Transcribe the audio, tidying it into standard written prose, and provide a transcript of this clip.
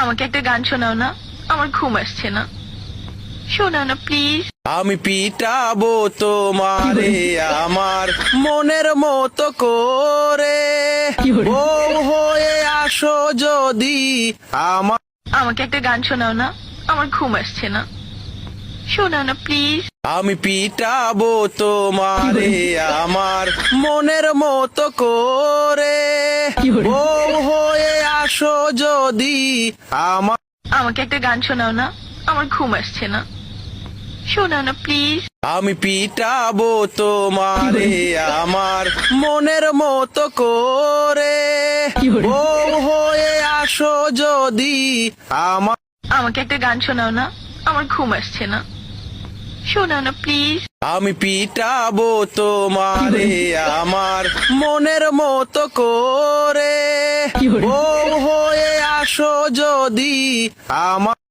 আমাকে একটা গান শোনাও না, আমার ঘুম আসছে না। শোনাও না প্লিজ। আমি পিটাবো তোমারে আমার মনের মতো করে, বউ হয়ে আসো যদি আমার। আমাকে একটা গান শোনাও না, আমার ঘুম আসছে না। শোনাও না প্লিজ। আমি পিটাবো তোমারে আমার মনের মতো করে, বউ হয়ে আসো যদি আমার। আমাকে একটা গান শোনাও না, আমার ঘুম আসছে না। শোনাও না প্লিজ। আমি পিটাবো তোমারে আমার মনের মতো করে, বউ হয়ে আসো যদি আমার। আমাকে একটা গান শোনাও না, আমার ঘুম আসছে না। শোনাও না প্লিজ। আমি পিটাবো তোমারে আমার মনের মতো করে, বউ হয়ে আসো যদি আমার।